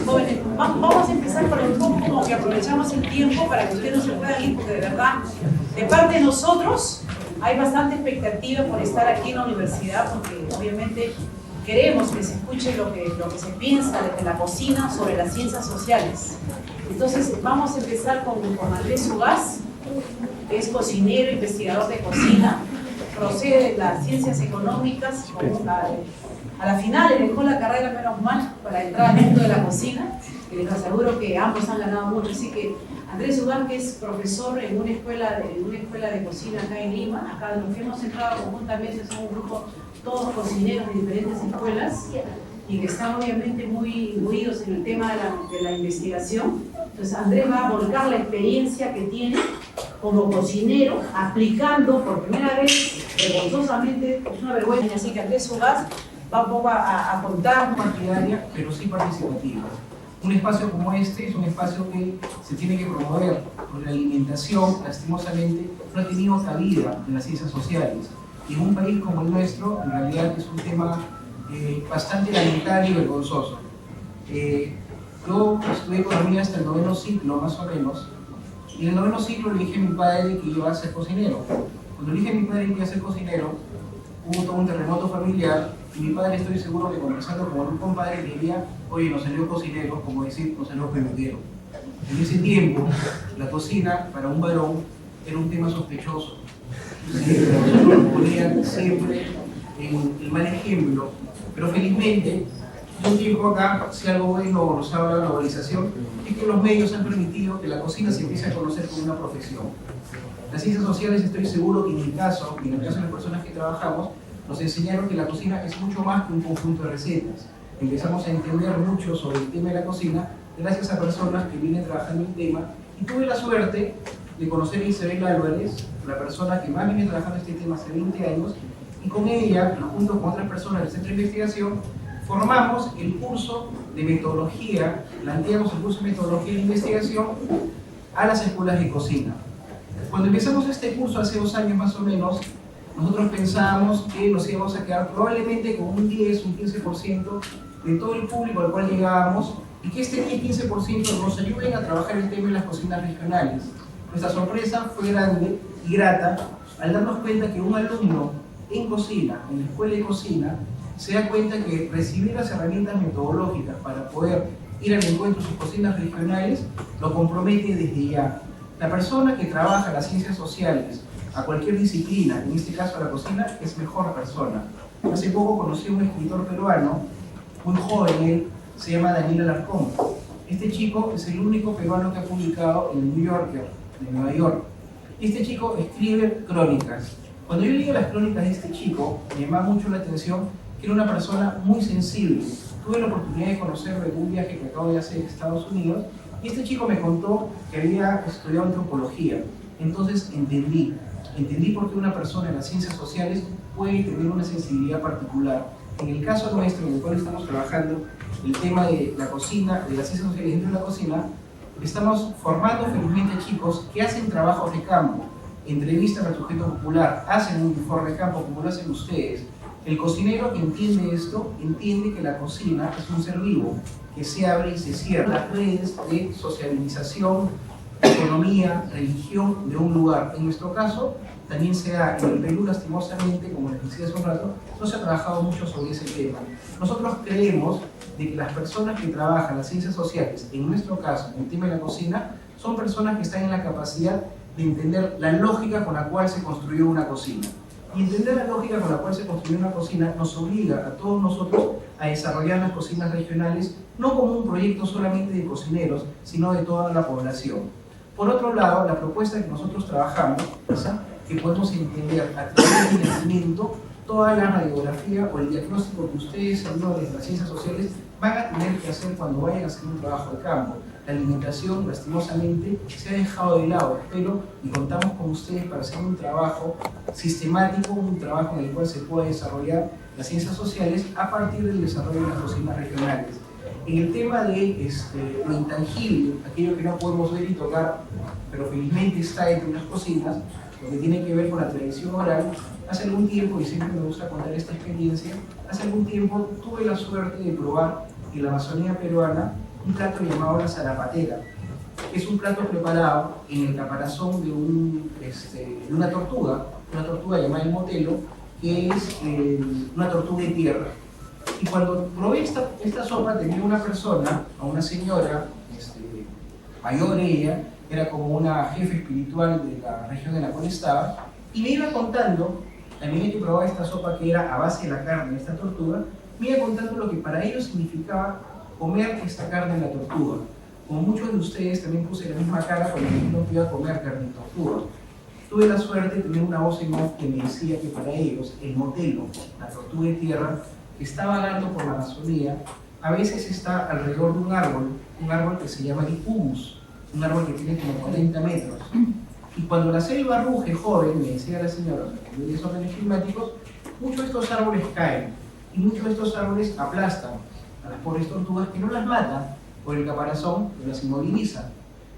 Jóvenes, vamos a empezar por un poco como que aprovechamos el tiempo para que ustedes no se puedan ir, porque de verdad, de parte de nosotros, hay bastante expectativa por estar aquí en la universidad, porque obviamente queremos que se escuche lo que se piensa desde la cocina sobre las ciencias sociales. Entonces, vamos a empezar con Andrés Ugaz, que es cocinero, investigador de cocina, procede de las ciencias económicas, a la final le dejó la carrera menos mal para entrar al mundo de la cocina, que les aseguro que ambos han ganado mucho. Así que Andrés Ugaz, que es profesor en una escuela de cocina acá en Lima, acá los que hemos entrado conjuntamente son un grupo, todos cocineros de diferentes escuelas, y que están obviamente muy imbuidos en el tema de la investigación. Entonces Andrés va a volcar la experiencia que tiene como cocinero, aplicando por primera vez, vergonzosamente, es una vergüenza, así que Andrés Ugaz va un poco a contar. Partidaria, pero sí participativa. Un espacio como este es un espacio que se tiene que promover, porque la alimentación, lastimosamente, no ha tenido cabida en las ciencias sociales. Y en un país como el nuestro, en realidad es un tema bastante lamentable y vergonzoso. Yo estudié economía hasta el 9º ciclo, más o menos, y en el 9º ciclo le dije a mi padre que iba a ser cocinero. Cuando le dije a mi padre que iba a ser cocinero, hubo todo un terremoto familiar, y mi padre, estoy seguro que conversando con un compadre le diría: oye, nos salió cocinero, como decir, nos salió peluquero. En ese tiempo, la cocina para un varón era un tema sospechoso. Nosotros nos ponían siempre en el mal ejemplo, pero felizmente, de un tiempo acá, si algo bueno nos habla la globalización, es que los medios han permitido que la cocina se empiece a conocer como una profesión. Las ciencias sociales, estoy seguro que en mi caso, y en el caso de las personas que trabajamos, nos enseñaron que la cocina es mucho más que un conjunto de recetas. Empezamos a entender mucho sobre el tema de la cocina gracias a personas que vienen trabajando el tema, y tuve la suerte de conocer a Isabel Álvarez, la persona que más viene trabajando este tema hace 20 años, y con ella, junto con otras personas del Centro de Investigación, formamos el curso de metodología, planteamos el curso de metodología de investigación a las escuelas de cocina. Cuando empezamos este curso hace 2 años más o menos, nosotros pensábamos que nos íbamos a quedar probablemente con un 10, un 15% de todo el público al cual llegábamos, y que este 10-15% nos ayuden a trabajar el tema de las cocinas regionales. Nuestra sorpresa fue grande y grata al darnos cuenta que un alumno en cocina, en la escuela de cocina, se da cuenta que recibir las herramientas metodológicas para poder ir al encuentro de sus cocinas regionales lo compromete desde ya. La persona que trabaja las ciencias sociales a cualquier disciplina, en este caso a la cocina, es mejor persona. Hace poco conocí a un escritor peruano, muy joven él, se llama Daniel Alarcón. Este chico es el único peruano que ha publicado en el New Yorker de Nueva York. Este chico escribe crónicas. Cuando yo leí las crónicas de este chico, me llamaba mucho la atención que era una persona muy sensible. Tuve la oportunidad de conocerlo en un viaje que acabo de hacer a Estados Unidos, y este chico me contó que había estudiado antropología. Entonces entendí por qué una persona en las ciencias sociales puede tener una sensibilidad particular. En el caso nuestro, en el cual estamos trabajando el tema de la cocina, de las ciencias sociales dentro de la cocina, estamos formando felizmente chicos que hacen trabajos de campo, entrevistan al sujeto popular, hacen un informe de campo como lo hacen ustedes. El cocinero que entiende esto, entiende que la cocina es un ser vivo, que se abre y se cierra. Las redes de sociabilización, economía, religión de un lugar. En nuestro caso, también se da en el Perú, lastimosamente, como les decía hace un rato, no se ha trabajado mucho sobre ese tema. Nosotros creemos de que las personas que trabajan las ciencias sociales, en nuestro caso, en el tema de la cocina, son personas que están en la capacidad de entender la lógica con la cual se construyó una cocina. Y entender la lógica con la cual se construyó una cocina nos obliga a todos nosotros a desarrollar las cocinas regionales, no como un proyecto solamente de cocineros, sino de toda la población. Por otro lado, la propuesta que nosotros trabajamos es que podemos entender a través del entendimiento toda la radiografía o el diagnóstico que ustedes, señores de las ciencias sociales, van a tener que hacer cuando vayan a hacer un trabajo de campo. La alimentación, lastimosamente, se ha dejado de lado, pero y contamos con ustedes para hacer un trabajo sistemático, un trabajo en el cual se pueda desarrollar las ciencias sociales a partir del desarrollo de las cocinas regionales. En el tema de lo intangible, aquello que no podemos ver y tocar, pero felizmente está dentro de las cocinas, lo que tiene que ver con la tradición oral, hace algún tiempo, y siempre me gusta contar esta experiencia, hace algún tiempo tuve la suerte de probar en la Amazonía peruana un plato llamado la zarapatera, que es un plato preparado en el caparazón de una tortuga llamada el motelo, que es una tortuga de tierra. Y cuando probé esta sopa, tenía una persona, a una señora mayor, ella era como una jefe espiritual de la región en la cual estaba, y me iba contando, a medida que probaba esta sopa que era a base de la carne de esta tortuga, me iba contando lo que para ellos significaba comer esta carne de la tortuga. Como muchos de ustedes, también puse la misma cara cuando me dijeron que iba a comer carne de tortuga. Tuve la suerte de tener una voz en off que me decía que para ellos el motelo, la tortuga de tierra, que está vagando por la Amazonía, a veces está alrededor de un árbol que se llama el humus, un árbol que tiene como 40 metros. Y cuando la selva ruge joven, me decía la señora, de desórdenes climáticos, muchos de estos árboles caen y muchos de estos árboles aplastan a las pobres tortugas, que no las matan por el caparazón, pero las inmovilizan.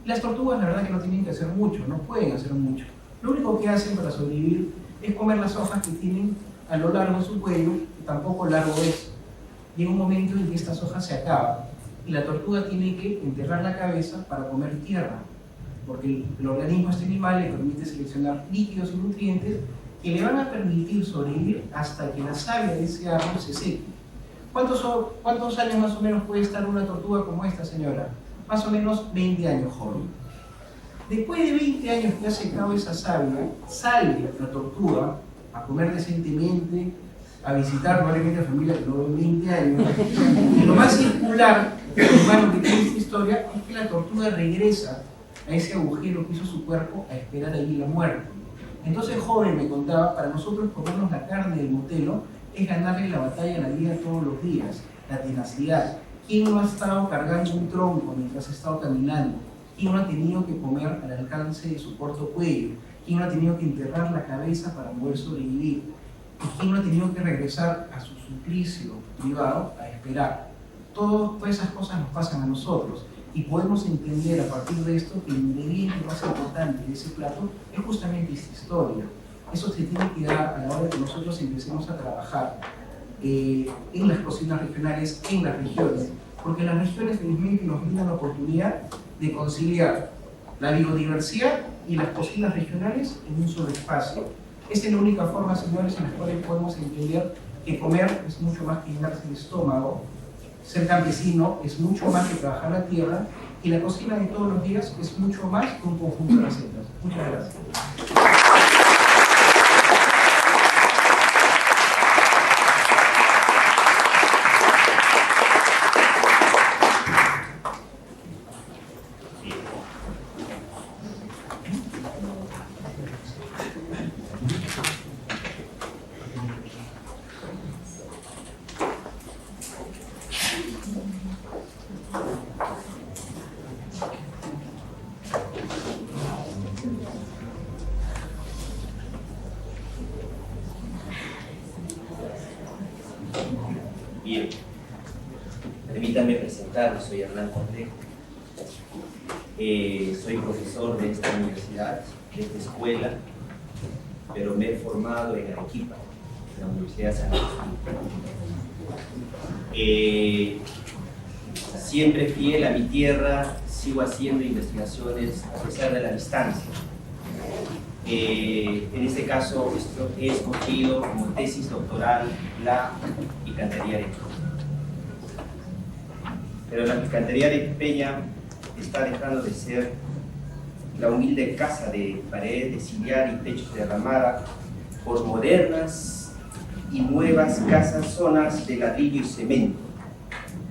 Y las tortugas, la verdad, que no tienen que hacer mucho, no pueden hacer mucho. Lo único que hacen para sobrevivir es comer las hojas que tienen a lo largo de su cuello, que tampoco largo es. Llega un momento en que estas hojas se acaban y la tortuga tiene que enterrar la cabeza para comer tierra, porque el organismo de este animal le permite seleccionar líquidos y nutrientes que le van a permitir sobrevivir hasta que la savia de ese árbol se seque. ¿Cuántos años más o menos puede estar una tortuga como esta, señora? Más o menos 20 años, joven. Después de 20 años que ha secado esa savia, sale la tortuga a comer decentemente, a visitar probablemente a familia que no ven 20 años. Y lo más circular, hermano, que tiene esta historia es que la tortuga regresa a ese agujero que hizo su cuerpo a esperar allí la muerte. Entonces, joven, me contaba, para nosotros comernos la carne del motelo es ganarle la batalla a la vida todos los días, la tenacidad. ¿Quién no ha estado cargando un tronco mientras ha estado caminando? ¿Quién no ha tenido que comer al alcance de su corto cuello? ¿Quién no ha tenido que enterrar la cabeza para poder sobrevivir? ¿Y quién no ha tenido que regresar a su suplicio privado a esperar? Todas esas cosas nos pasan a nosotros y podemos entender a partir de esto que el ingrediente más importante de ese plato es justamente esta historia. Eso se tiene que dar a la hora que nosotros empecemos a trabajar en las cocinas regionales, en las regiones, porque las regiones felizmente nos brindan la oportunidad de conciliar la biodiversidad y las cocinas regionales en un solo espacio. Esta es la única forma, señores, en las cuales podemos entender que comer es mucho más que llenarse el estómago, ser campesino es mucho más que trabajar la tierra, y la cocina de todos los días es mucho más que un conjunto de recetas. Muchas gracias. Bien, permítanme presentarme, soy Hernán Cortejo, soy profesor de esta universidad, de esta escuela, pero me he formado en Arequipa, en la Universidad de San Agustín. Siempre fiel a mi tierra, sigo haciendo investigaciones a pesar de la distancia. En este caso he escogido como tesis doctoral la picantería arequipeña. Pero la picantería arequipeña está dejando de ser la humilde casa de paredes de sillar y techos de ramada por modernas y nuevas casas, zonas de ladrillo y cemento,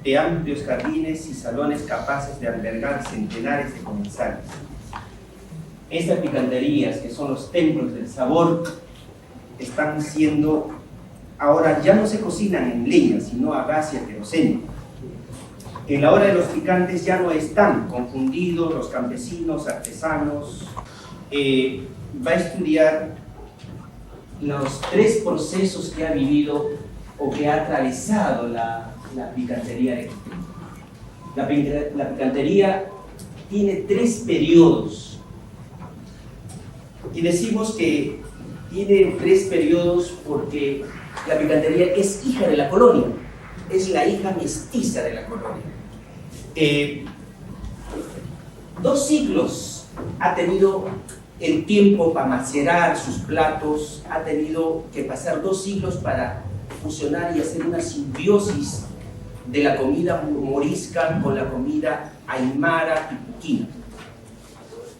de amplios jardines y salones capaces de albergar centenares de comensales. Estas picanterías, que son los templos del sabor, están siendo, ahora ya no se cocinan en leña, sino a gas y a queroseno. En la hora de los picantes ya no están confundidos los campesinos, artesanos. Va a estudiar los 3 procesos que ha vivido o que ha atravesado la picantería arequipeña. La picantería tiene 3 periodos. Y decimos que tiene 3 periodos porque la picantería es hija de la colonia. es la hija mestiza de la colonia. 2 siglos ha tenido el tiempo para macerar sus platos, ha tenido que pasar 2 siglos para fusionar y hacer una simbiosis de la comida morisca con la comida aymara y puquina.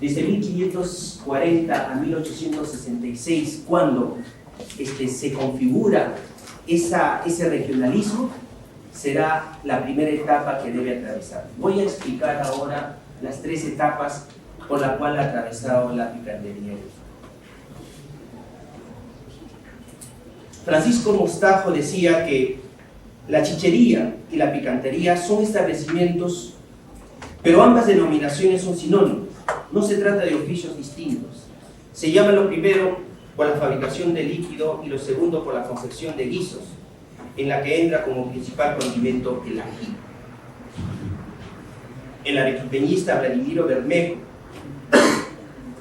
Desde 1540 a 1866, cuando se configura ese regionalismo, será la primera etapa que debe atravesar. Voy a explicar ahora las 3 etapas por las cuales ha atravesado la picantería. Francisco Mostajo decía que la chichería y la picantería son establecimientos, pero ambas denominaciones son sinónimos. No se trata de oficios distintos. Se llama lo primero por la fabricación de líquido y lo segundo por la confección de guisos, en la que entra como principal condimento el ají. El arequipeñista Vladimiro Bermejo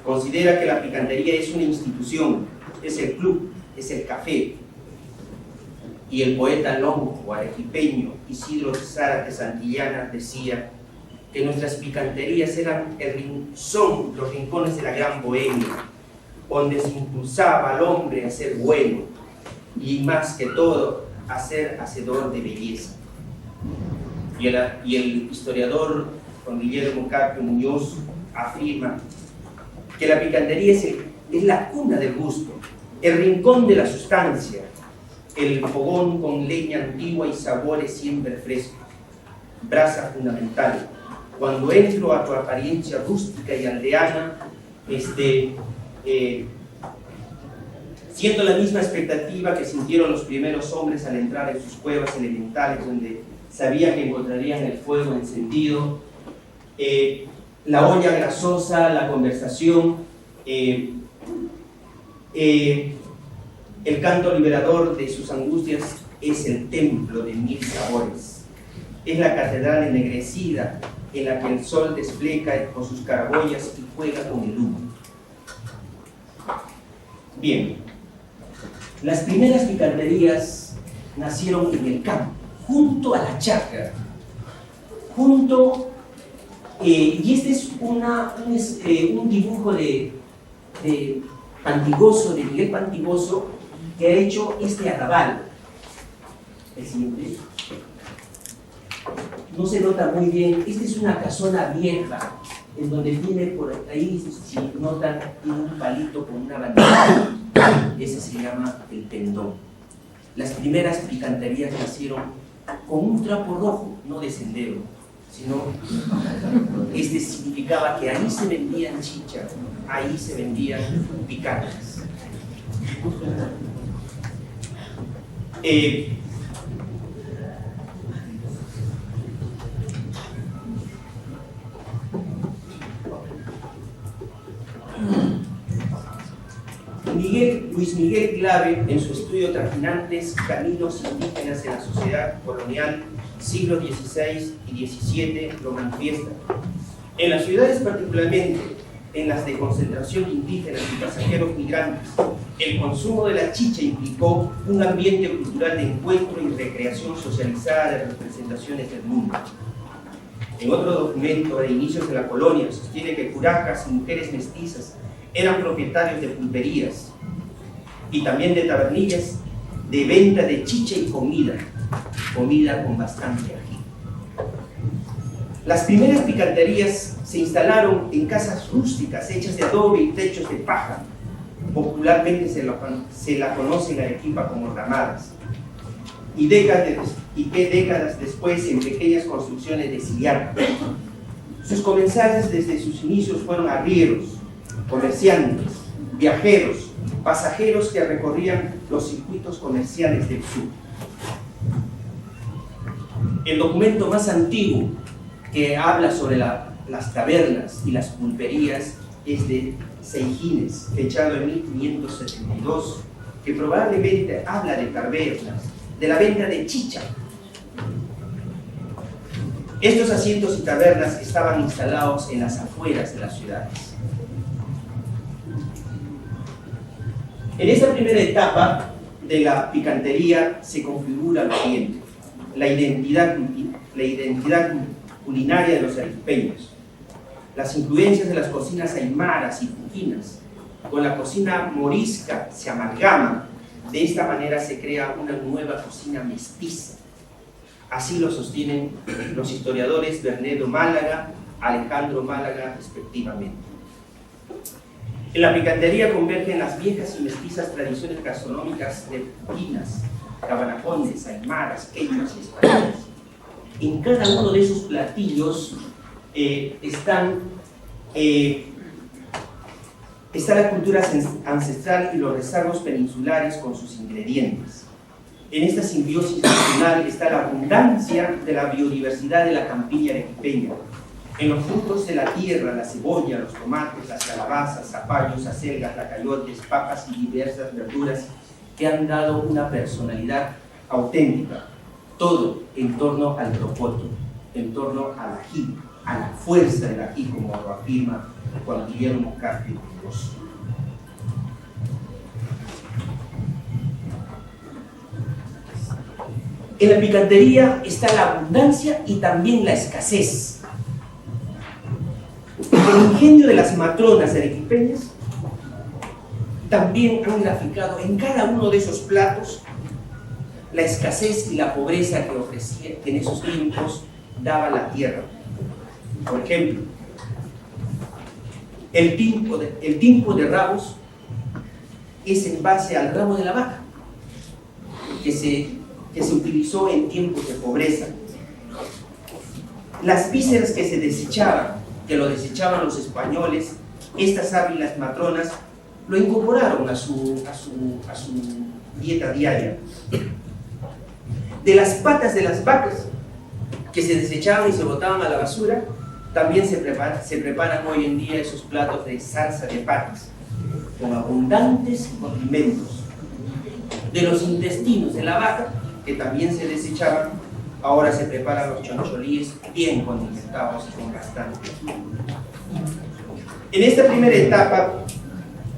considera que la picantería es una institución, es el club, es el café. Y el poeta lonjo arequipeño Isidro Zárate Santillana decía que nuestras picanterías son los rincones de la gran bohemia, donde se impulsaba al hombre a ser bueno y más que todo a ser hacedor de belleza. Y el historiador Juan Guillermo Carpio Muñoz afirma que la picantería es la cuna del gusto, el rincón de la sustancia, el fogón con leña antigua y sabores siempre frescos, brasa fundamental. Cuando entro a tu apariencia rústica y aldeana, siento la misma expectativa que sintieron los primeros hombres al entrar en sus cuevas elementales, donde sabían que encontrarían el fuego encendido, la olla grasosa, la conversación, el canto liberador de sus angustias es el templo de 1000 sabores. Es la catedral ennegrecida en la que el sol despliega con sus carabollas y juega con el humo. Bien, las primeras picanterías nacieron en el campo, junto a la chacra, y este es un dibujo de Pantigoso, de Miguel Pantigoso, que ha hecho este arrabal. El siguiente. No se nota muy bien. Esta es una casona vieja, en donde tiene por ahí, si notan, tiene un palito con una bandera. Ese se llama el pendón. Las primeras picanterías nacieron con un trapo rojo, no de sendero, sino significaba que ahí se vendían chicha, ahí se vendían picantes. Luis Miguel Clave, en su estudio Trajinantes Caminos Indígenas en la Sociedad Colonial, siglos XVI y XVII, lo manifiesta. En las ciudades, particularmente en las de concentración indígena y pasajeros migrantes, el consumo de la chicha implicó un ambiente cultural de encuentro y recreación socializada de representaciones del mundo. En otro documento de inicios de la colonia sostiene que curacas y mujeres mestizas eran propietarios de pulperías y también de tabernillas de venta de chicha y comida con bastante ají. Las primeras picanterías se instalaron en casas rústicas hechas de adobe y techos de paja. Popularmente se la conoce en Arequipa como ramadas. Y décadas después en pequeñas construcciones de sillar. Sus comensales desde sus inicios fueron arrieros, comerciantes, viajeros, pasajeros que recorrían los circuitos comerciales del sur. El documento más antiguo que habla sobre las tabernas y las pulperías es de Seijines, fechado en 1572, que probablemente habla de tabernas, de la venta de chicha. Estos asientos y tabernas estaban instalados en las afueras de las ciudades. En esta primera etapa de la picantería se configura lo siguiente. la identidad culinaria de los arequipeños. Las influencias de las cocinas aymaras y fujinas con la cocina morisca se amalgaman. De esta manera se crea una nueva cocina mestiza. Así lo sostienen los historiadores Bernedo Málaga, Alejandro Málaga, respectivamente. En la picantería convergen las viejas y mestizas tradiciones gastronómicas de fujinas, cabanacones, aymaras, quechuas y españoles. En cada uno de esos platillos está la cultura ancestral y los rezagos peninsulares con sus ingredientes. En esta simbiosis nacional está la abundancia de la biodiversidad de la campiña arequipeña. En los frutos de la tierra, la cebolla, los tomates, las calabazas, zapallos, acelgas, lacayotes, papas y diversas verduras que han dado una personalidad auténtica. Todo en torno al rocoto, en torno al ají, a la fuerza del ají, como lo afirma Juan Guillermo Carpio. En la picantería está la abundancia y también la escasez. El ingenio de las matronas arequipeñas también han graficado en cada uno de esos platos la escasez y la pobreza que en esos tiempos daba la tierra. Por ejemplo, el timpo de rabos es en base al rabo de la vaca que se utilizó en tiempos de pobreza. Las vísceras que se desechaban, que lo desechaban los españoles, estas hábiles matronas lo incorporaron a su dieta diaria. De las patas de las vacas que se desechaban y se botaban a la basura, también se preparan hoy en día esos platos de salsa de patas con abundantes condimentos. De los intestinos de la vaca, que también se desechaban, ahora se preparan los choncholíes bien condimentados y con bastante. En esta primera etapa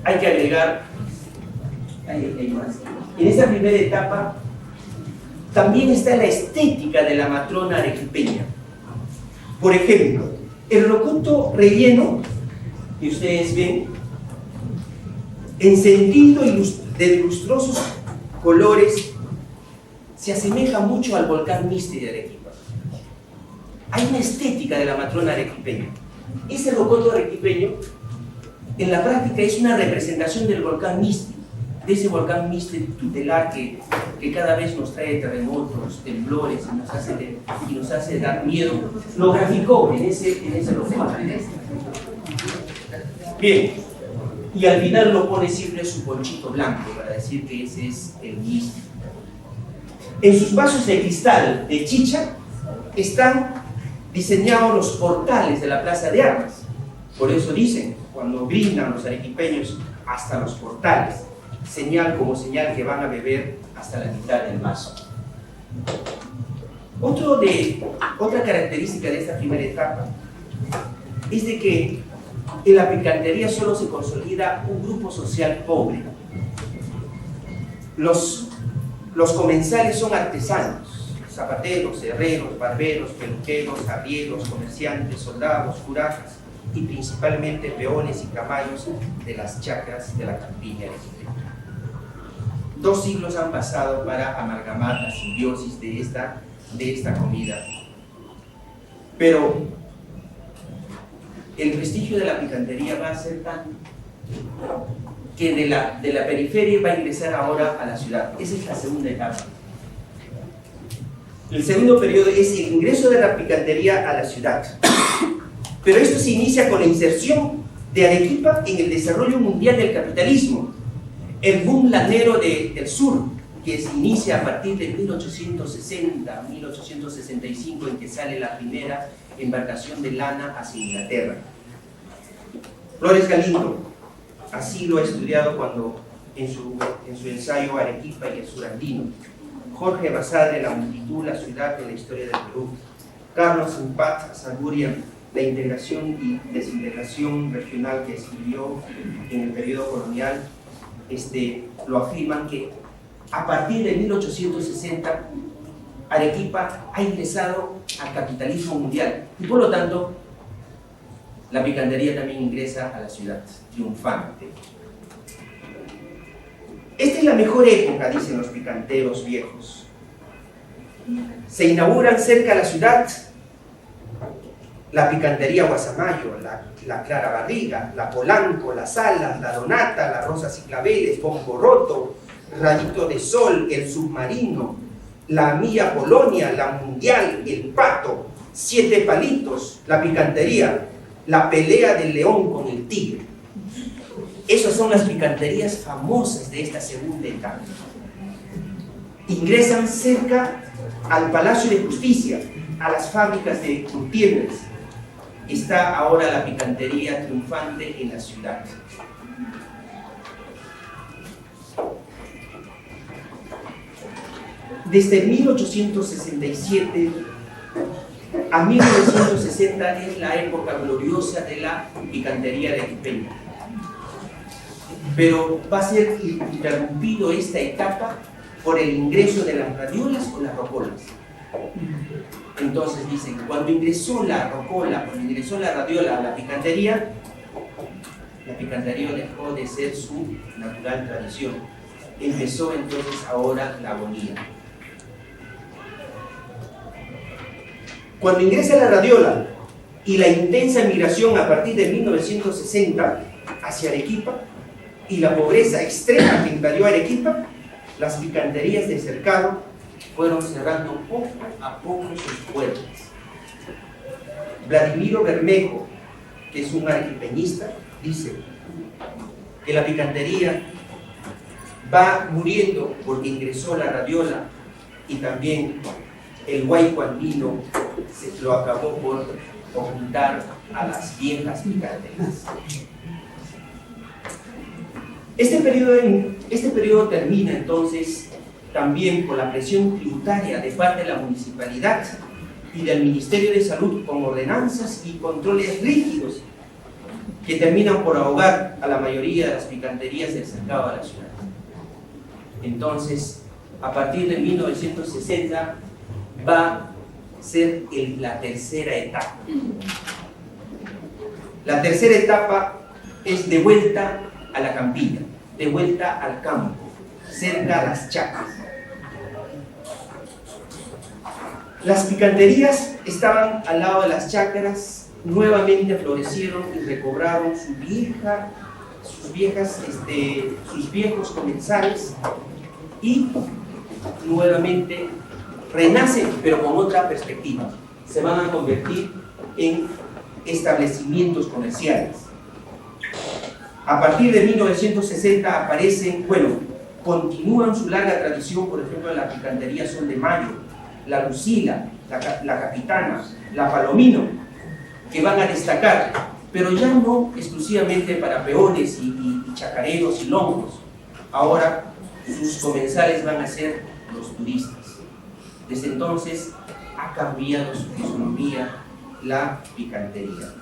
hay que agregar, hay más. En esta primera etapa también está la estética de la matrona arequipeña. Por ejemplo, el rocoto relleno, que ustedes ven, encendido de lustrosos colores, se asemeja mucho al volcán Misti de Arequipa. Hay una estética de la matrona arequipeña. Ese rocoto arequipeño, en la práctica, es una representación del volcán Misti, de ese volcán Misti tutelar que cada vez nos trae terremotos, temblores y nos hace dar miedo. Lo graficó en ese rocoto. Bien, y al final lo pone siempre su ponchito blanco para decir que ese es el Misti. En sus vasos de cristal de chicha están diseñados los portales de la Plaza de Armas. Por eso dicen, cuando brindan los arequipeños, hasta los portales, como señal que van a beber hasta la mitad del vaso. Otra característica de esta primera etapa es de que en la picantería solo se consolida un grupo social pobre. Los comensales son artesanos, zapateros, herreros, barberos, peluqueros, arrieros, comerciantes, soldados, curajas y principalmente peones y caballos de las chacras de la campiña arequipeña. 2 siglos han pasado para amalgamar la simbiosis de esta comida. Pero el prestigio de la picantería va a ser tan que de la periferia va a ingresar ahora a la ciudad. Esa es la segunda etapa. El segundo periodo es el ingreso de la picantería a la ciudad. Pero esto se inicia con la inserción de Arequipa en el desarrollo mundial del capitalismo. El boom lanero del sur, que se inicia a partir de 1860, 1865, en que sale la primera embarcación de lana hacia Inglaterra. Flores Galindo así lo ha estudiado en su ensayo Arequipa y el surandino. Jorge Basadre, La multitud, la ciudad de la historia del Perú. Carlos Impat Zaguria, La integración y desintegración regional, que escribió en el periodo colonial, lo afirman que a partir de 1860 Arequipa ha ingresado al capitalismo mundial y por lo tanto la picantería también ingresa a la ciudad, triunfante. Esta es la mejor época, dicen los picanteros viejos. Se inauguran cerca de la ciudad la picantería Guasamayo, la Clara Barriga, la Polanco, la Salas, la Donata, la Rosas y Claveles, Bombo Roto, Rayito de Sol, el Submarino, la Milla Polonia, la Mundial, el Pato, Siete Palitos, la picantería, la pelea del león con el tigre. Esas son las picanterías famosas de esta segunda etapa. Ingresan cerca al Palacio de Justicia, a las fábricas de Gutiérrez. Está ahora la picantería triunfante en la ciudad. Desde 1867 a 1960 es la época gloriosa de la picantería arequipeña. Pero va a ser interrumpido esta etapa por el ingreso de las radiolas o las rocolas. Entonces dicen, cuando ingresó la rocola, cuando ingresó la radiola a la picantería dejó de ser su natural tradición. Empezó entonces ahora la agonía. Cuando ingresa la radiola y la intensa migración a partir de 1960 hacia Arequipa y la pobreza extrema que invadió Arequipa, las picanterías de cercado fueron cerrando poco a poco sus puertas. Vladimiro Bermejo, que es un arequipeñista, dice que la picantería va muriendo porque ingresó la radiola y también el guayco andino se lo acabó por ocultar a las viejas picanterías. Este periodo termina entonces también por la presión tributaria de parte de la municipalidad y del Ministerio de Salud con ordenanzas y controles rígidos que terminan por ahogar a la mayoría de las picanterías del cercado a la ciudad. Entonces, a partir de 1960 va a ser la tercera etapa. La tercera etapa es de vuelta a la campilla, de vuelta al campo, cerca a las chacras. Las picanterías estaban al lado de las chacras, nuevamente florecieron y recobraron sus viejos comensales y nuevamente renacen, pero con otra perspectiva. Se van a convertir en establecimientos comerciales. A partir de 1960 aparecen, continúan su larga tradición, por ejemplo, la picantería Sol de Mayo, la Lucila, la Capitana, la Palomino, que van a destacar, pero ya no exclusivamente para peones y chacareros y longos. Ahora sus comensales van a ser los turistas. Desde entonces ha cambiado su fisonomía la picantería.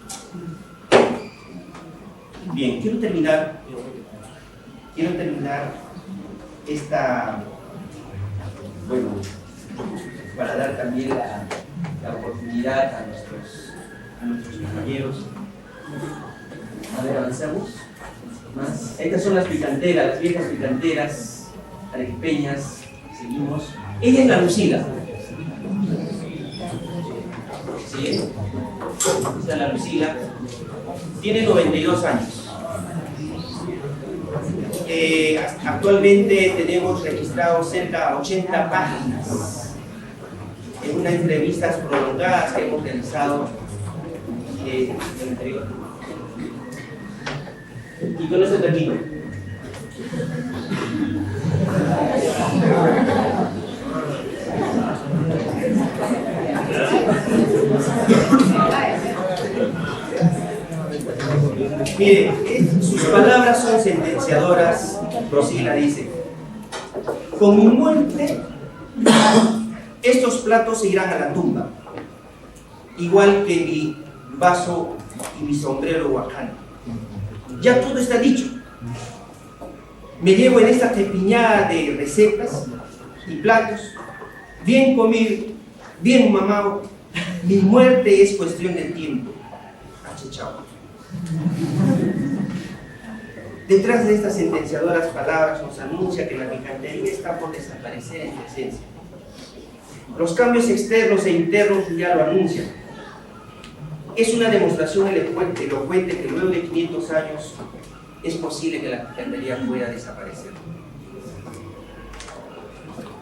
Bien, quiero terminar esta, para dar también la oportunidad a nuestros compañeros. A ver, avanzamos. Más. Estas son las picanteras, las viejas picanteras arequipeñas. Seguimos. Ella es la Lucila. ¿Sí? Esta es la Lucila. Tiene 92 años. Actualmente tenemos registrados cerca de 80 páginas en unas entrevistas prolongadas que hemos realizado en el anterior. Y con eso termino. Mire, sus palabras son sentenciadoras. Rosila dice: con mi muerte, estos platos se irán a la tumba, igual que mi vaso y mi sombrero huacán. Ya todo está dicho. Me llevo en esta tepiñada de recetas y platos bien comido, bien mamado, mi muerte es cuestión de tiempo. Chao. Detrás de estas sentenciadoras palabras nos anuncia que la picantería está por desaparecer en su esencia. Los cambios externos e internos ya lo anuncian. Es una demostración elocuente que luego de 500 años es posible que la picantería pueda desaparecer.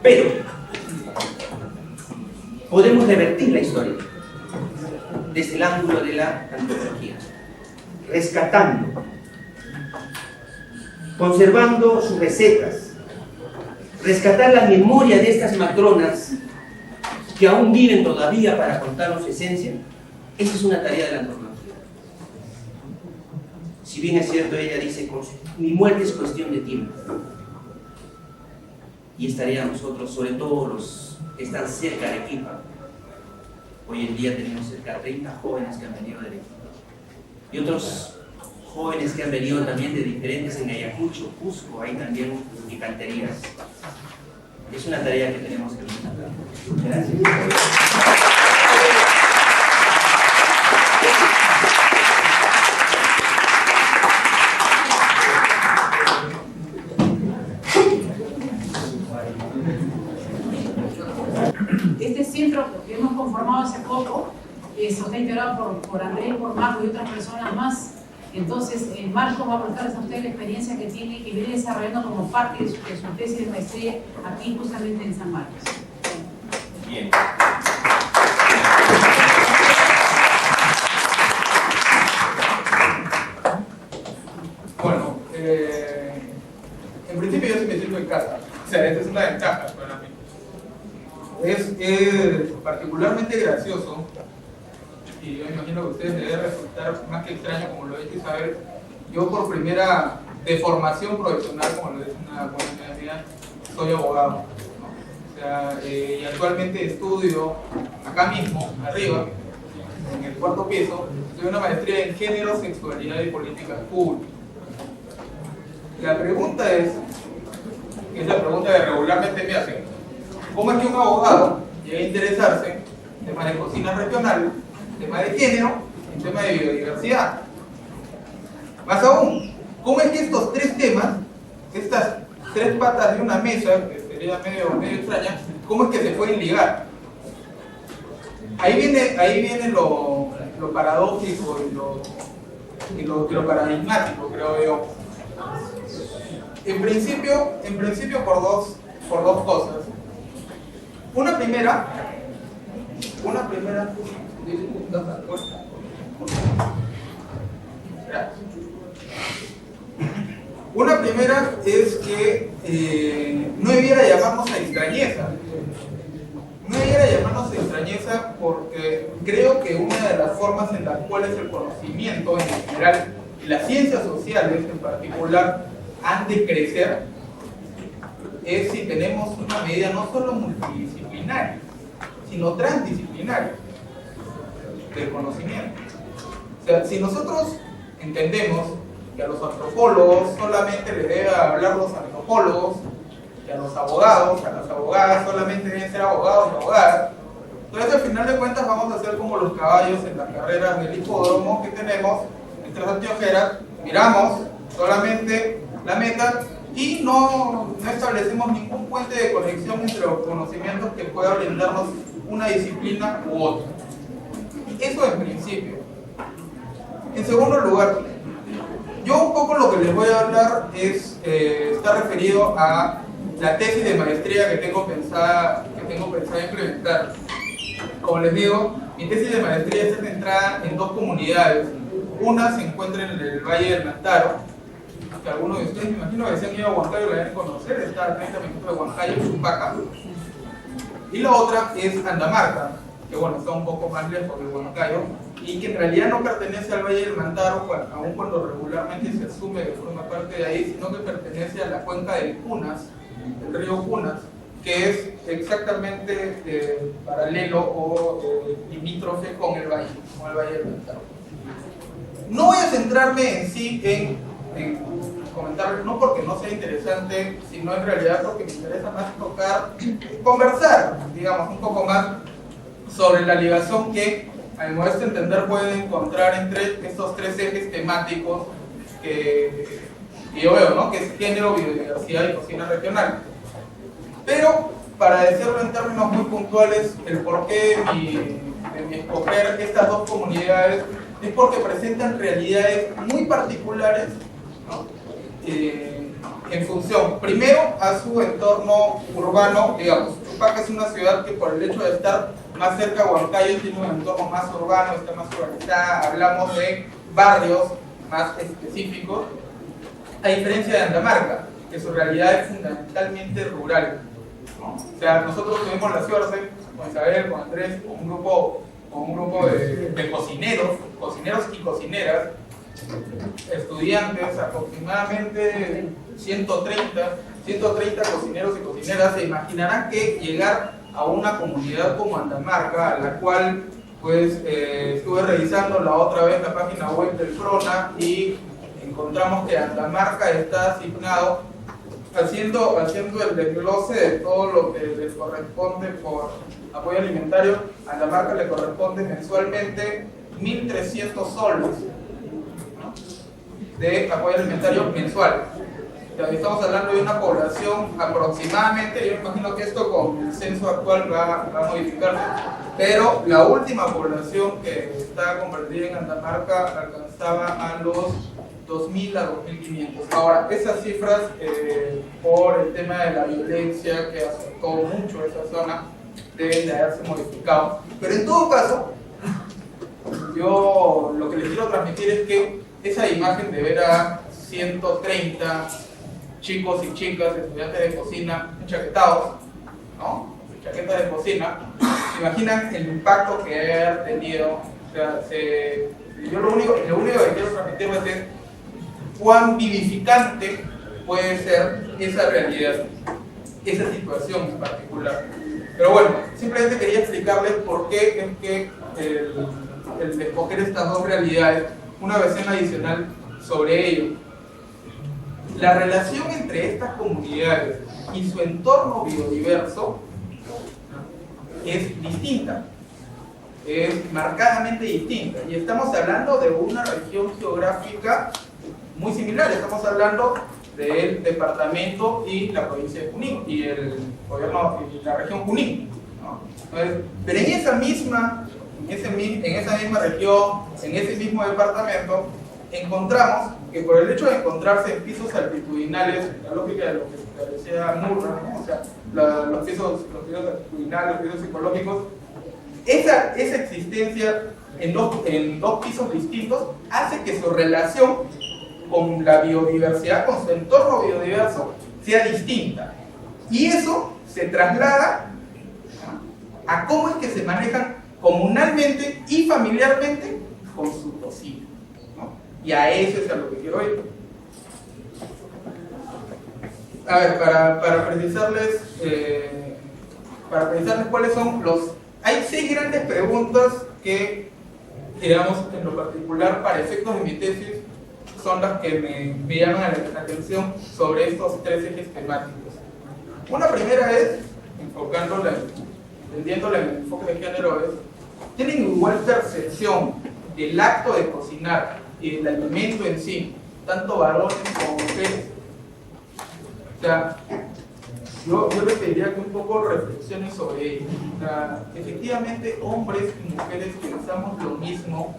Pero podemos revertir la historia desde el ángulo de la antropología, rescatando, conservando sus recetas, rescatar la memoria de estas matronas que aún viven todavía para contarnos su esencia. Esa es una tarea de la antropología. Si bien es cierto, ella dice, mi muerte es cuestión de tiempo. Y estaría nosotros, sobre todo los que están cerca de Arequipa. Hoy en día tenemos cerca de 30 jóvenes que han venido de Arequipa. Y otros jóvenes que han venido también de diferentes en Ayacucho, Cusco, hay también picanterías. Es una tarea que tenemos que rescatar. Gracias. Este centro que hemos conformado hace poco está integrado por Andrés, por Marco y otras personas más. Entonces, Marco va a contarles a ustedes la experiencia que tiene y viene desarrollando como parte de su tesis de maestría aquí justamente en San Marcos. Bien. Bueno, en principio yo sí me siento en casa. O sea, esta es una ventaja para mí. Es particularmente gracioso, y yo imagino que a ustedes les debe resultar más que extraño, como lo dice Isabel. Yo por primera deformación profesional, como lo dice una buena amiga mía, soy abogado, ¿no? O sea, y actualmente estudio acá mismo, arriba, en el cuarto piso, estudio una maestría en género, sexualidad y políticas públicas. La pregunta es la pregunta que regularmente me hacen: ¿cómo es que un abogado llega a interesarse en temas de cocina regional, temas de género, en temas de biodiversidad? Más aún, ¿cómo es que estos tres temas, estas tres patas de una mesa, que sería medio extraña, cómo es que se pueden ligar? Ahí viene lo paradójico y lo paradigmático, creo yo. En principio por dos cosas. Una primera es que no debiera llamarnos a extrañeza. No debiera llamarnos a extrañeza porque creo que una de las formas en las cuales el conocimiento en general y las ciencias sociales en particular han de crecer es si tenemos una medida no solo multidisciplinaria, sino transdisciplinaria del conocimiento. O sea, si nosotros entendemos que a los antropólogos solamente les debe hablar los antropólogos, que a los abogados, a las abogadas solamente deben ser abogados y abogadas, entonces al final de cuentas vamos a ser como los caballos en las carreras del hipódromo que tenemos, nuestras anteojeras, miramos solamente la meta y no establecemos ningún puente de conexión entre los conocimientos que pueda brindarnos una disciplina u otra. Eso en principio. En segundo lugar, yo un poco lo que les voy a hablar está referido a la tesis de maestría que tengo pensada implementar. Como les digo, mi tesis de maestría está centrada en dos comunidades. Una se encuentra en el Valle del Mantaro, que algunos de ustedes me imagino que se han ido a Huancayo la deben conocer, está a 30 minutos de Huancayo, Chupaca. Y la otra es Andamarca, que bueno, está un poco más lejos de Huancayo, y que en realidad no pertenece al Valle del Mantaro, aun cuando regularmente se asume que forma parte de ahí, sino que pertenece a la cuenca del Punas, del río Punas, que es exactamente paralelo o limítrofe con el Valle del Mantaro. No voy a centrarme en sí en comentarles, no porque no sea interesante, sino en realidad porque me interesa más conversar, digamos, un poco más sobre la ligación que, a mi modesto entender, puede encontrar entre estos tres ejes temáticos que yo veo, ¿no? Que es género, biodiversidad y cocina regional. Pero, para decirlo en términos muy puntuales, el porqué de mi escoger estas dos comunidades es porque presentan realidades muy particulares, ¿no? En función, primero, a su entorno urbano. Digamos, Chupaca es una ciudad que, por el hecho de estar más cerca a Huancayo, tiene un entorno más urbano, está más urbanizada, hablamos de barrios más específicos, a diferencia de Andamarca, que su realidad es fundamentalmente rural, ¿no? O sea, nosotros tuvimos la suerte, con Isabel, con Andrés, con un grupo de cocineros y cocineras, estudiantes, aproximadamente 130 cocineros y cocineras. Se imaginarán que llegar a una comunidad como Andamarca, a la cual pues estuve revisando la otra vez la página web del PRONA y encontramos que Andamarca está asignado, haciendo el desglose de todo lo que les corresponde por apoyo alimentario. A Andamarca le corresponde mensualmente 1.300 soles, ¿no?, de apoyo alimentario mensual. Estamos hablando de una población aproximadamente, yo imagino que esto con el censo actual va a modificarse, pero la última población que está comprendida en Andamarca alcanzaba a los 2.000 a 2.500. Ahora, esas cifras, por el tema de la violencia que afectó mucho a esa zona, deben de haberse modificado. Pero en todo caso, yo lo que les quiero transmitir es que esa imagen de ver a 130 chicos y chicas, estudiantes de cocina, enchaquetados, ¿no?, chaquetas de cocina, ¿se imaginan el impacto que debe haber tenido? O sea, yo lo único que quiero transmitirles es cuán vivificante puede ser esa realidad, esa situación en particular. Pero bueno, simplemente quería explicarles por qué es que el escoger estas dos realidades, una versión adicional sobre ello. La relación entre estas comunidades y su entorno biodiverso es distinta, es marcadamente distinta, y estamos hablando de una región geográfica muy similar. Estamos hablando del departamento y la provincia de Junín y el gobierno y la región Junín, ¿no? Entonces, pero en esa misma región, en ese mismo departamento, encontramos que, por el hecho de encontrarse en pisos altitudinales, la lógica de lo que decía Murra, ¿no?, o sea, los pisos altitudinales, los pisos psicológicos, esa existencia en dos pisos distintos hace que su relación con la biodiversidad, con su entorno biodiverso, sea distinta. Y eso se traslada a cómo es que se manejan comunalmente y familiarmente con su cocina, ¿no? Y a eso es a lo que quiero ir. A ver, para precisarles cuáles son hay 6 grandes preguntas que, digamos, en lo particular, para efectos de mi tesis, son las que me llaman la atención sobre estos 3 ejes temáticos. Una primera es, entendiéndola en el enfoque de género, es: ¿tienen igual percepción del acto de cocinar y del alimento en sí, tanto varones como mujeres? O sea, yo les pediría que un poco reflexionen sobre ello. O sea, efectivamente, hombres y mujeres pensamos lo mismo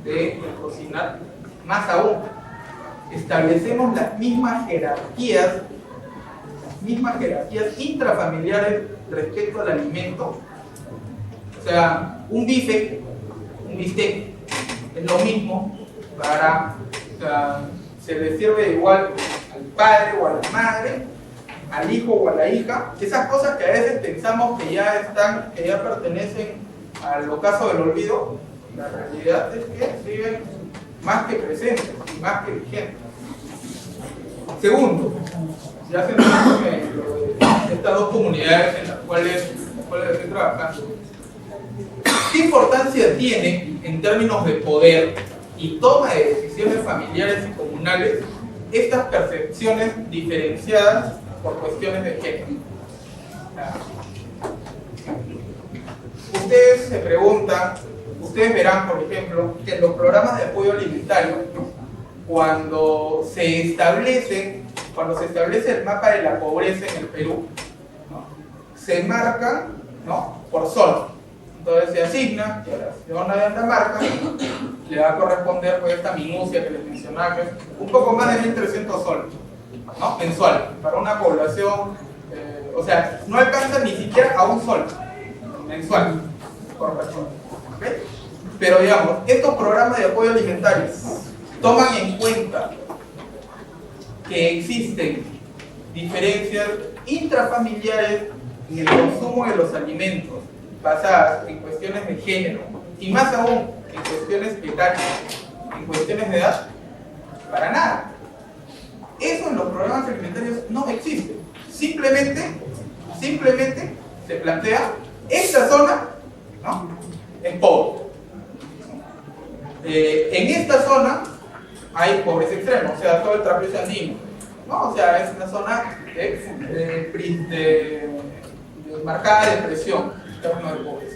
de cocinar. Más aún, establecemos las mismas jerarquías intrafamiliares respecto al alimento. O sea, un bistec es lo mismo o sea, se le sirve igual al padre o a la madre, al hijo o a la hija. Esas cosas que a veces pensamos que ya pertenecen al ocaso del olvido, la realidad es que siguen más que presentes y más que vigentes. Segundo, ya se nos estas dos comunidades en las cuales estoy trabajando, ¿qué importancia tiene en términos de poder y toma de decisiones familiares y comunales estas percepciones diferenciadas por cuestiones de género. Ustedes se preguntan, ustedes verán, por ejemplo, que en los programas de apoyo alimentario, cuando se establece el mapa de la pobreza en el Perú, ¿no?, se marcan, ¿no?, por zona. Entonces se asigna que a la zona de Andamarca le va a corresponder pues esta minucia que les mencionaba, que es un poco más de 1.300 soles, ¿no?, mensual, para una población, o sea, no alcanza ni siquiera a un sol mensual por persona. ¿Okay? Pero digamos, estos programas de apoyo alimentario toman en cuenta que existen diferencias intrafamiliares en el consumo de los alimentos basadas en cuestiones de género y más aún en cuestiones etarias, en cuestiones de edad. Para nada. Eso en los programas alimentarios no existe. Simplemente se plantea esta zona, ¿no?, en pobre. En esta zona hay pobreza extrema, o sea, todo el trapecio andino, ¿no? O sea, es una zona de marcada depresión en términos de pobreza.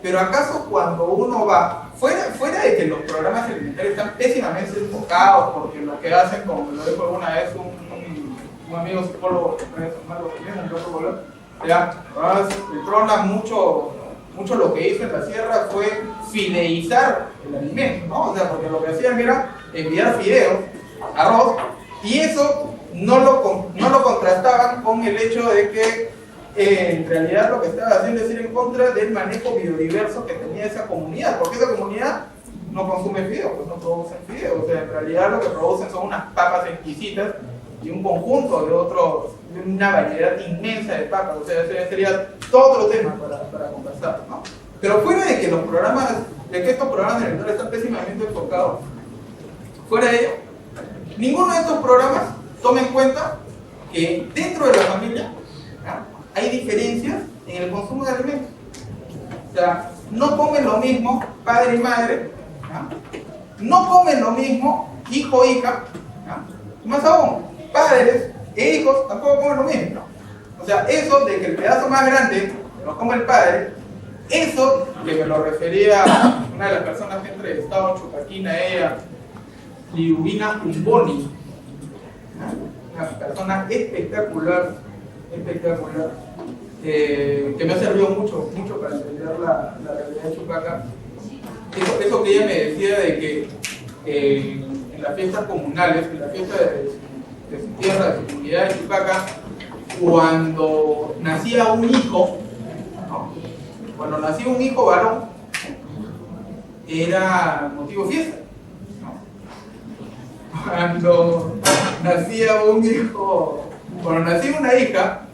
Pero acaso cuando uno va, fuera de que los programas alimentarios están pésimamente enfocados, porque lo que hacen, como lo dijo alguna vez un amigo psicólogo, el PRONA mucho lo que hizo en la sierra fue fideizar el alimento, ¿no? O sea, porque lo que hacían era enviar fideos, arroz, y eso no lo contrastaban con el hecho de que en realidad lo que estaba haciendo es ir en contra del manejo biodiverso que tenía esa comunidad, porque esa comunidad no consume fideos, pues no producen fideos, o sea, en realidad lo que producen son unas papas exquisitas y un conjunto de una variedad inmensa de papas, o sea, ese sería todo otro tema para conversar, ¿no? Pero fuera de que estos programas alimentarios están pésimamente enfocados, fuera de ello, ninguno de estos programas toma en cuenta que dentro de la familia, ¿no?, hay diferencias en el consumo de alimentos. O sea, no comen lo mismo padre y madre, no comen lo mismo hijo e hija, más aún, padres e hijos tampoco comen lo mismo. O sea, eso de que el pedazo más grande lo come el padre, eso que me lo refería a una de las personas que he entrevistado, Chupaquina, ella, Liubina Umboni, una persona espectacular, que me ha servido mucho para entender la realidad de Chupaca. Eso que ella me decía de que en las fiestas comunales, en la fiesta de su tierra, de su comunidad de Chupaca, cuando nacía un hijo, ¿no?, cuando nacía un hijo varón, era motivo de fiesta, ¿no? Cuando nacía un hijo, cuando nacía una hija,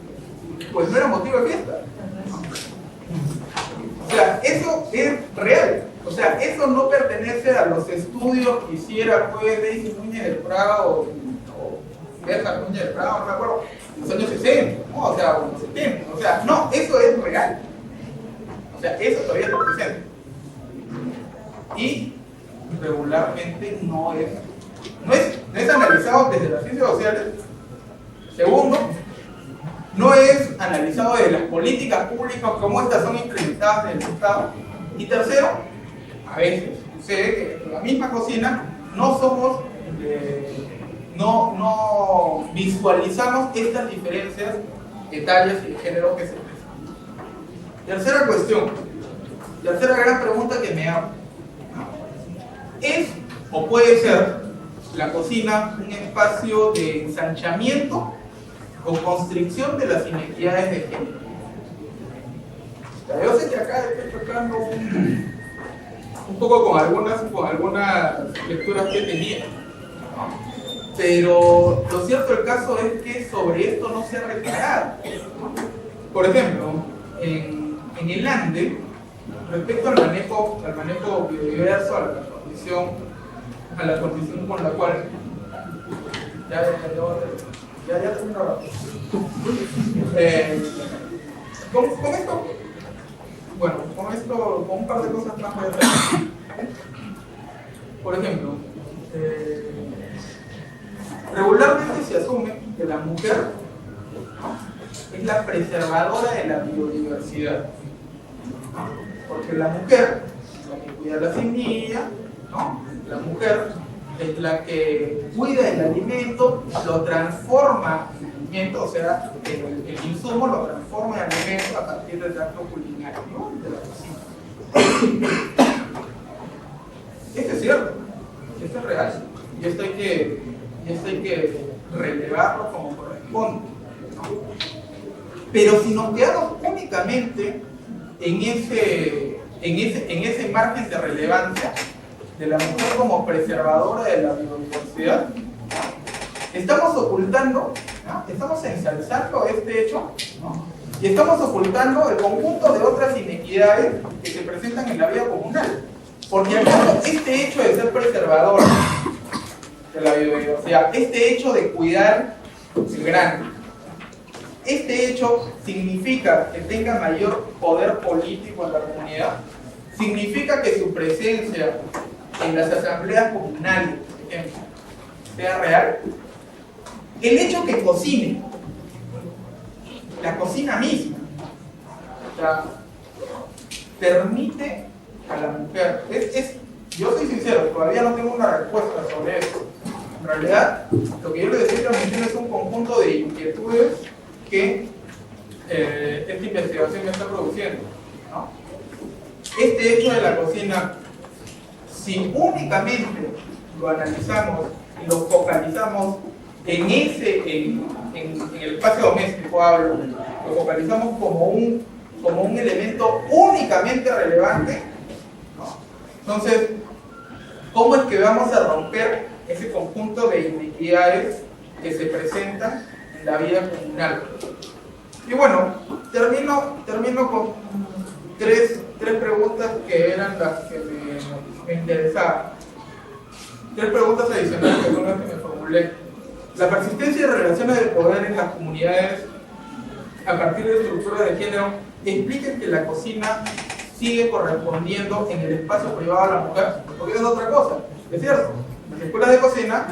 pues no era motivo de fiesta, ¿no? O sea, eso es real. O sea, eso no pertenece a los estudios que hiciera pues Daisy Núñez del Prado o Berta Núñez del Prado, no me acuerdo, en los años 60, ¿no? O sea, o en los 70. O sea, no, eso es real. O sea, eso todavía está presente. Y regularmente no es analizado desde las ciencias sociales. Segundo, no es analizado desde las políticas públicas, cómo estas son implementadas en el Estado. Y tercero, a veces sucede que en la misma cocina no visualizamos estas diferencias etarias y de género que se presentan. Tercera cuestión, tercera gran pregunta que me hago: ¿es o puede ser la cocina un espacio de ensanchamiento o constricción de las inequidades de género? O sea, yo sé que acá estoy chocando un poco con algunas lecturas que tenía, ¿no? Pero lo cierto del caso es que sobre esto no se ha reparado. Por ejemplo, en el Ande, respecto al manejo biodiverso, a la condición con la cual ya terminó ahora. Con un par de cosas más voy a hacer. Por ejemplo, Regularmente se asume que la mujer, ¿no?, es la preservadora de la biodiversidad, ¿no? Porque la mujer es la que cuida la semilla, ¿no? La mujer es la que cuida el alimento, lo transforma en alimento, o sea, el insumo lo transforma en alimento a partir del acto culinario, ¿no?, de la cocina. Esto es cierto, esto es real, y esto hay que relevarlo como corresponde, ¿no? Pero si nos quedamos únicamente en ese margen de relevancia de la mujer como preservadora de la biodiversidad, estamos ocultando, ¿no?, estamos ensalzando este hecho, ¿no?, y estamos ocultando el conjunto de otras inequidades que se presentan en la vida comunal. Porque acaso este hecho de ser preservador de la biodiversidad, este hecho de cuidar el grano, este hecho significa que tenga mayor poder político en la comunidad, significa que su presencia en las asambleas comunales, por ejemplo, sea real. El hecho que cocine, la cocina misma, o sea, permite a la mujer, yo soy sincero, todavía no tengo una respuesta sobre eso. En realidad, lo que yo le decía a la mujer es un conjunto de inquietudes que esta investigación me está produciendo, ¿no? Este hecho de la cocina, si únicamente lo analizamos y lo focalizamos en el espacio doméstico, lo focalizamos como un elemento únicamente relevante, ¿no? Entonces, ¿cómo es que vamos a romper ese conjunto de inequidades que se presentan en la vida comunal? Y bueno, termino con tres preguntas que eran las que me interesaban. Tres preguntas adicionales que son las que me formulé. La persistencia de relaciones de poder en las comunidades a partir de estructuras de género implica que la cocina sigue correspondiendo en el espacio privado a la mujer, porque es otra cosa, es cierto. Las escuelas de cocina,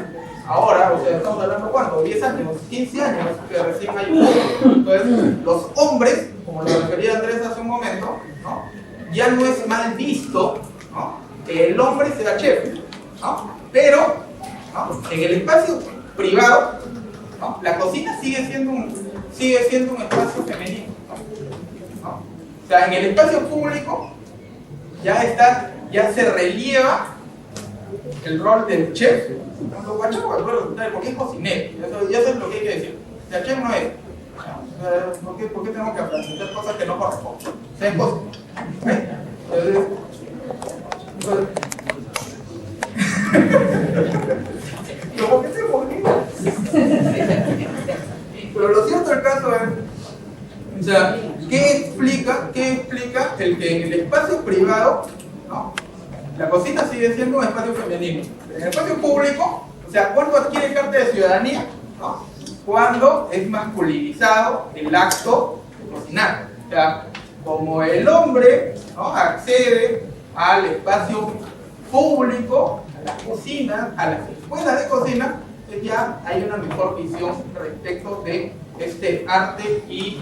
ahora, o sea, estamos hablando ¿cuánto? 10 años, 15 años que recién hay un. Entonces, los hombres, como lo refería Andrés hace un momento, ¿no?, ya no es mal visto, ¿no?, que el hombre sea chef, ¿no? Pero, ¿no?, en el espacio privado, ¿no?, la cocina sigue siendo un espacio femenino, ¿no? O sea, en el espacio público ya se relieva el rol del chef, porque es cocinero, eso es lo que hay que decir. O sea, el chef no es. ¿Por qué tengo que hacer cosas que no corresponden? O sea, es cocinero. ¿Cómo que se volvió? Pero lo cierto del caso es, o sea, ¿qué explica el que en el espacio privado, ¿no?, la cocina sigue siendo un espacio femenino? En el espacio público, o sea, ¿cuándo adquiere carta de ciudadanía? ¿No? Cuando es masculinizado el acto de cocinar. O sea, como el hombre, ¿no?, accede al espacio público, a las cocinas, a las escuelas de cocina, ya hay una mejor visión respecto de este arte y